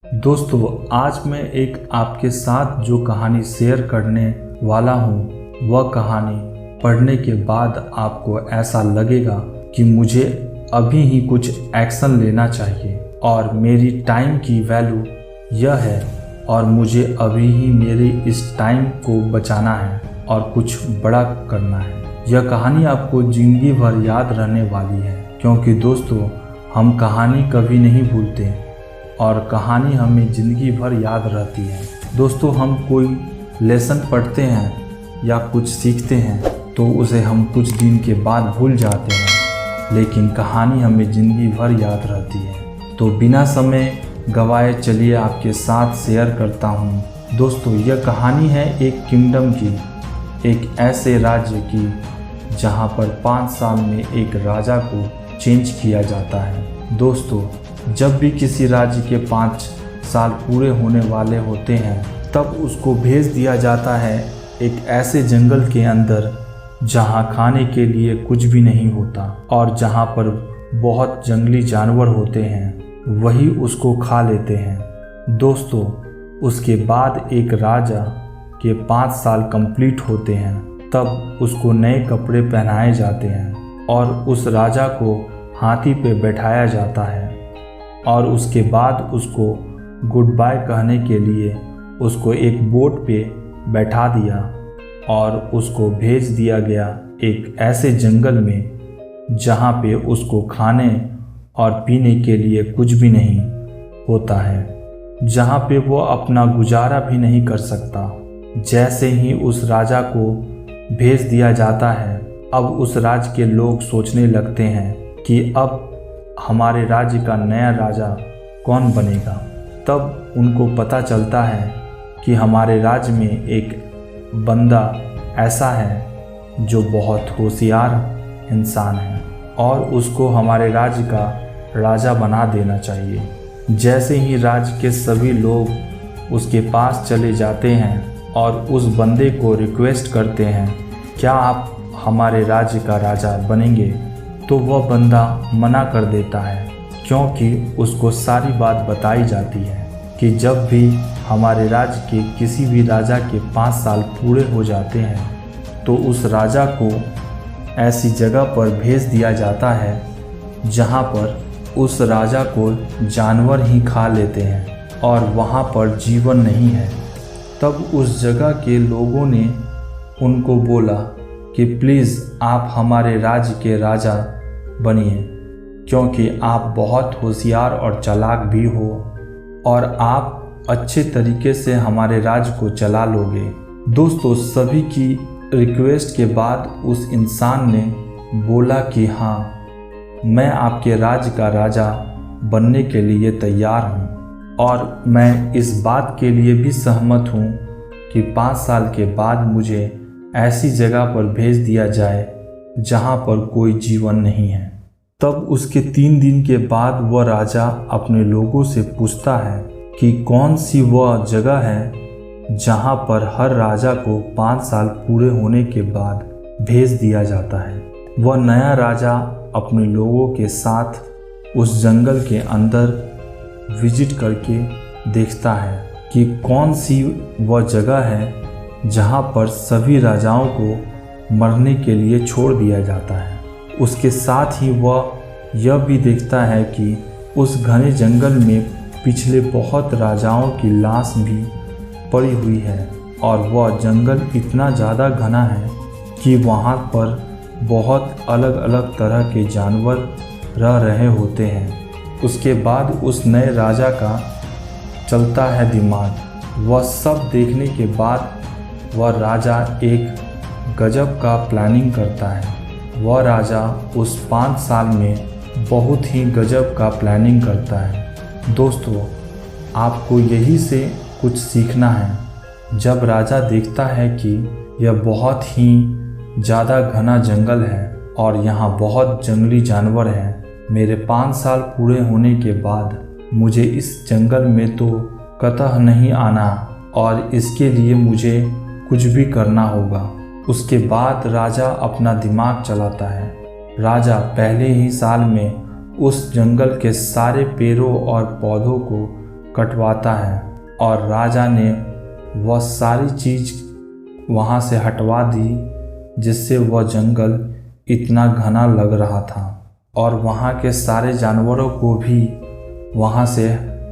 दोस्तों, आज मैं एक आपके साथ जो कहानी शेयर करने वाला हूँ, वह कहानी पढ़ने के बाद आपको ऐसा लगेगा कि मुझे अभी ही कुछ एक्शन लेना चाहिए और मेरी टाइम की वैल्यू यह है और मुझे अभी ही मेरे इस टाइम को बचाना है और कुछ बड़ा करना है। यह कहानी आपको ज़िंदगी भर याद रहने वाली है, क्योंकि दोस्तों, हम कहानी कभी नहीं भूलते और कहानी हमें ज़िंदगी भर याद रहती है। दोस्तों, हम कोई लेसन पढ़ते हैं या कुछ सीखते हैं तो उसे हम कुछ दिन के बाद भूल जाते हैं, लेकिन कहानी हमें ज़िंदगी भर याद रहती है। तो बिना समय गवाए चलिए आपके साथ शेयर करता हूँ। दोस्तों, यह कहानी है एक किंगडम की, एक ऐसे राज्य की जहाँ पर 5 साल में एक राजा को चेंज किया जाता है। दोस्तों, जब भी किसी राज्य के 5 साल पूरे होने वाले होते हैं, तब उसको भेज दिया जाता है एक ऐसे जंगल के अंदर जहां खाने के लिए कुछ भी नहीं होता और जहां पर बहुत जंगली जानवर होते हैं, वही उसको खा लेते हैं। दोस्तों, उसके बाद एक राजा के 5 साल कंप्लीट होते हैं, तब उसको नए कपड़े पहनाए जाते हैं और उस राजा को हाथी पे बैठाया जाता है और उसके बाद उसको गुड बाय कहने के लिए उसको एक बोट पे बैठा दिया और उसको भेज दिया गया एक ऐसे जंगल में जहाँ पे उसको खाने और पीने के लिए कुछ भी नहीं होता है, जहाँ पे वो अपना गुजारा भी नहीं कर सकता। जैसे ही उस राजा को भेज दिया जाता है, अब उस राज्य के लोग सोचने लगते हैं कि अब हमारे राज्य का नया राजा कौन बनेगा। तब उनको पता चलता है कि हमारे राज्य में एक बंदा ऐसा है जो बहुत होशियार इंसान है और उसको हमारे राज्य का राजा बना देना चाहिए। जैसे ही राज्य के सभी लोग उसके पास चले जाते हैं और उस बंदे को रिक्वेस्ट करते हैं, क्या आप हमारे राज्य का राजा बनेंगे, तो वह बंदा मना कर देता है, क्योंकि उसको सारी बात बताई जाती है कि जब भी हमारे राज्य के किसी भी राजा के 5 साल पूरे हो जाते हैं तो उस राजा को ऐसी जगह पर भेज दिया जाता है जहां पर उस राजा को जानवर ही खा लेते हैं और वहां पर जीवन नहीं है। तब उस जगह के लोगों ने उनको बोला कि प्लीज़ आप हमारे राज्य के राजा बनिए, क्योंकि आप बहुत होशियार और चालाक भी हो और आप अच्छे तरीके से हमारे राज्य को चला लोगे। दोस्तों, सभी की रिक्वेस्ट के बाद उस इंसान ने बोला कि हाँ, मैं आपके राज्य का राजा बनने के लिए तैयार हूँ और मैं इस बात के लिए भी सहमत हूँ कि 5 साल के बाद मुझे ऐसी जगह पर भेज दिया जाए जहाँ पर कोई जीवन नहीं है। तब उसके 3 दिन के बाद वह राजा अपने लोगों से पूछता है कि कौन सी वह जगह है जहाँ पर हर राजा को 5 साल पूरे होने के बाद भेज दिया जाता है। वह नया राजा अपने लोगों के साथ उस जंगल के अंदर विजिट करके देखता है कि कौन सी वह जगह है जहाँ पर सभी राजाओं को मरने के लिए छोड़ दिया जाता है। उसके साथ ही वह यह भी देखता है कि उस घने जंगल में पिछले बहुत राजाओं की लाश भी पड़ी हुई है और वह जंगल इतना ज़्यादा घना है कि वहाँ पर बहुत अलग अलग तरह के जानवर रह रहे होते हैं। उसके बाद उस नए राजा का चलता है दिमाग। वह सब देखने के बाद वह राजा एक गजब का प्लानिंग करता है। वह राजा उस 5 साल में बहुत ही गजब का प्लानिंग करता है। दोस्तों, आपको यही से कुछ सीखना है। जब राजा देखता है कि यह बहुत ही ज़्यादा घना जंगल है और यहाँ बहुत जंगली जानवर हैं, मेरे 5 साल पूरे होने के बाद मुझे इस जंगल में तो कतई नहीं आना और इसके लिए मुझे कुछ भी करना होगा। उसके बाद राजा अपना दिमाग चलाता है। राजा पहले ही साल में उस जंगल के सारे पेड़ों और पौधों को कटवाता है और राजा ने वह सारी चीज़ वहाँ से हटवा दी जिससे वह जंगल इतना घना लग रहा था और वहाँ के सारे जानवरों को भी वहाँ से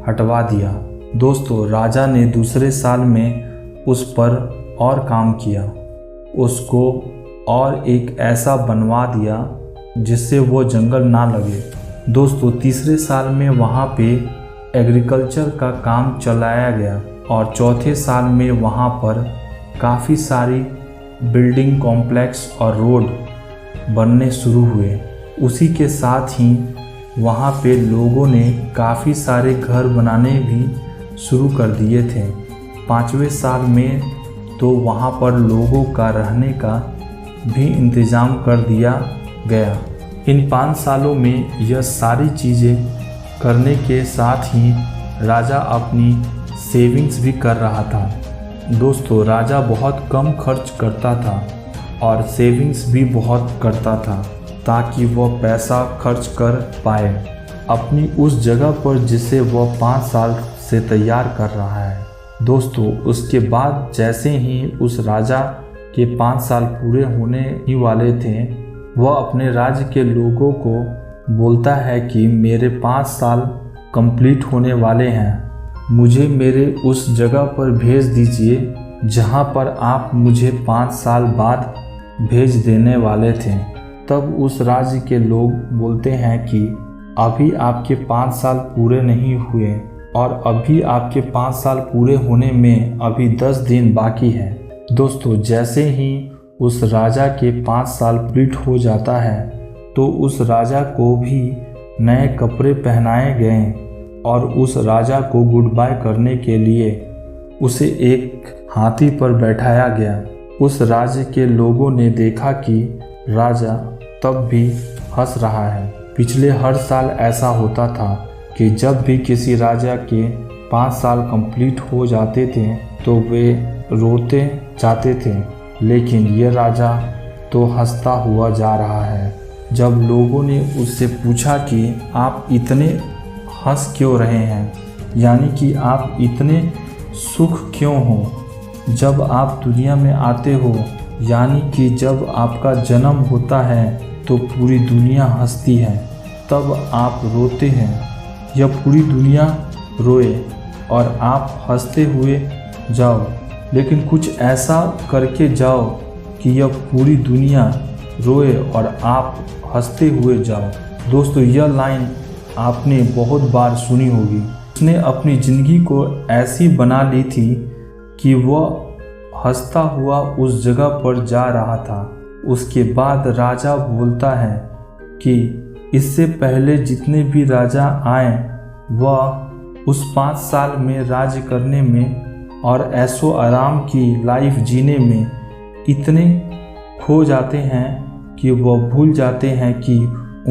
हटवा दिया। दोस्तों, राजा ने दूसरे साल में उस पर और काम किया, उसको और एक ऐसा बनवा दिया जिससे वो जंगल ना लगे। दोस्तों, तीसरे साल में वहाँ पे एग्रीकल्चर का काम चलाया गया और चौथे साल में वहाँ पर काफ़ी सारी बिल्डिंग कॉम्प्लेक्स और रोड बनने शुरू हुए। उसी के साथ ही वहाँ पे लोगों ने काफ़ी सारे घर बनाने भी शुरू कर दिए थे। पाँचवें साल में तो वहाँ पर लोगों का रहने का भी इंतज़ाम कर दिया गया। इन 5 सालों में यह सारी चीज़ें करने के साथ ही राजा अपनी सेविंग्स भी कर रहा था। दोस्तों, राजा बहुत कम खर्च करता था और सेविंग्स भी बहुत करता था ताकि वह पैसा खर्च कर पाए अपनी उस जगह पर जिसे वह 5 साल से तैयार कर रहा है। दोस्तों, उसके बाद जैसे ही उस राजा के 5 साल पूरे होने ही वाले थे, वह अपने राज्य के लोगों को बोलता है कि मेरे 5 साल कंप्लीट होने वाले हैं, मुझे मेरे उस जगह पर भेज दीजिए जहां पर आप मुझे 5 साल बाद भेज देने वाले थे। तब उस राज्य के लोग बोलते हैं कि अभी आपके 5 साल पूरे नहीं हुए और अभी आपके 5 साल पूरे होने में अभी 10 दिन बाकी है। दोस्तों, जैसे ही उस राजा के 5 साल कंप्लीट हो जाता है तो उस राजा को भी नए कपड़े पहनाए गए और उस राजा को गुड बाय करने के लिए उसे एक हाथी पर बैठाया गया। उस राज्य के लोगों ने देखा कि राजा तब भी हंस रहा है। पिछले हर साल ऐसा होता था कि जब भी किसी राजा के 5 साल कंप्लीट हो जाते थे तो वे रोते जाते थे, लेकिन ये राजा तो हंसता हुआ जा रहा है। जब लोगों ने उससे पूछा कि आप इतने हंस क्यों रहे हैं, यानी कि आप इतने सुख क्यों हो जब आप दुनिया में आते हो, यानी कि जब आपका जन्म होता है तो पूरी दुनिया हंसती है, तब आप रोते हैं या पूरी दुनिया रोए और आप हंसते हुए जाओ, लेकिन कुछ ऐसा करके जाओ कि यह पूरी दुनिया रोए और आप हंसते हुए जाओ। दोस्तों, यह लाइन आपने बहुत बार सुनी होगी। उसने अपनी ज़िंदगी को ऐसी बना ली थी कि वह हंसता हुआ उस जगह पर जा रहा था। उसके बाद राजा बोलता है कि इससे पहले जितने भी राजा आए वह उस 5 साल में राज्य करने में और ऐशो आराम की लाइफ जीने में इतने खो जाते हैं कि वह भूल जाते हैं कि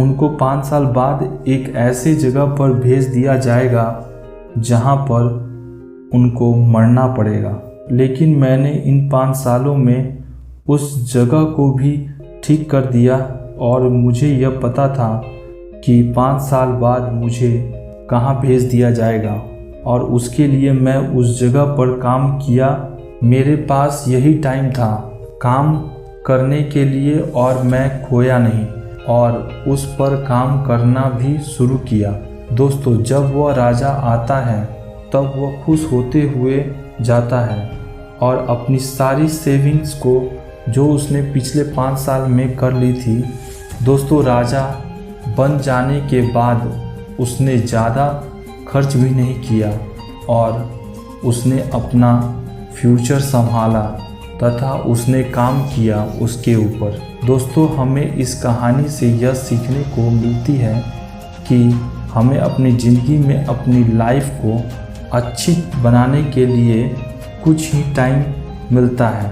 उनको 5 साल बाद एक ऐसे जगह पर भेज दिया जाएगा जहां पर उनको मरना पड़ेगा। लेकिन मैंने इन 5 सालों में उस जगह को भी ठीक कर दिया और मुझे यह पता था कि 5 साल बाद मुझे कहाँ भेज दिया जाएगा और उसके लिए मैं उस जगह पर काम किया। मेरे पास यही टाइम था काम करने के लिए और मैं खोया नहीं और उस पर काम करना भी शुरू किया। दोस्तों, जब वह राजा आता है तब वह खुश होते हुए जाता है और अपनी सारी सेविंग्स को जो उसने पिछले 5 साल में कर ली थी, दोस्तों, राजा बन जाने के बाद उसने ज़्यादा खर्च भी नहीं किया और उसने अपना फ्यूचर संभाला तथा उसने काम किया उसके ऊपर। दोस्तों, हमें इस कहानी से यह सीखने को मिलती है कि हमें अपनी ज़िंदगी में अपनी लाइफ को अच्छी बनाने के लिए कुछ ही टाइम मिलता है।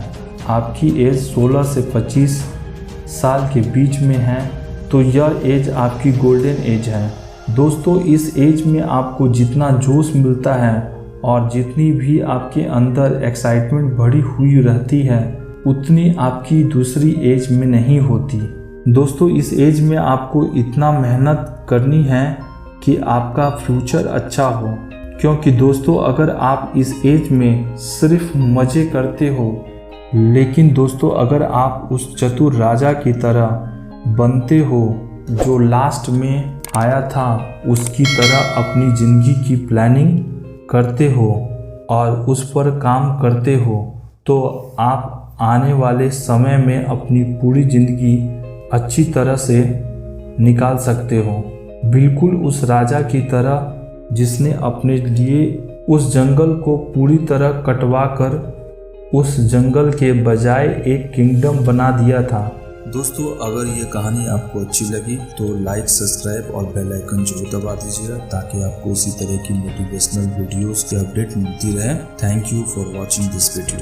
आपकी एज 16 से 25 साल के बीच में है तो यह एज आपकी गोल्डन एज है। दोस्तों, इस एज में आपको जितना जोश मिलता है और जितनी भी आपके अंदर एक्साइटमेंट भरी हुई रहती है उतनी आपकी दूसरी एज में नहीं होती। दोस्तों, इस एज में आपको इतना मेहनत करनी है कि आपका फ्यूचर अच्छा हो, क्योंकि दोस्तों अगर आप इस एज में सिर्फ मज़े करते हो, लेकिन दोस्तों अगर आप उस चतुर राजा की तरह बनते हो जो लास्ट में आया था, उसकी तरह अपनी ज़िंदगी की प्लानिंग करते हो और उस पर काम करते हो, तो आप आने वाले समय में अपनी पूरी ज़िंदगी अच्छी तरह से निकाल सकते हो। बिल्कुल उस राजा की तरह जिसने अपने लिए उस जंगल को पूरी तरह कटवा कर उस जंगल के बजाय एक किंगडम बना दिया था। दोस्तों अगर ये कहानी आपको अच्छी लगी तो लाइक, सब्सक्राइब और बेल आइकन जरूर दबा दीजिएगा ताकि आपको इसी तरह की मोटिवेशनल वीडियोस की अपडेट मिलती रहे। Thank you for watching this video.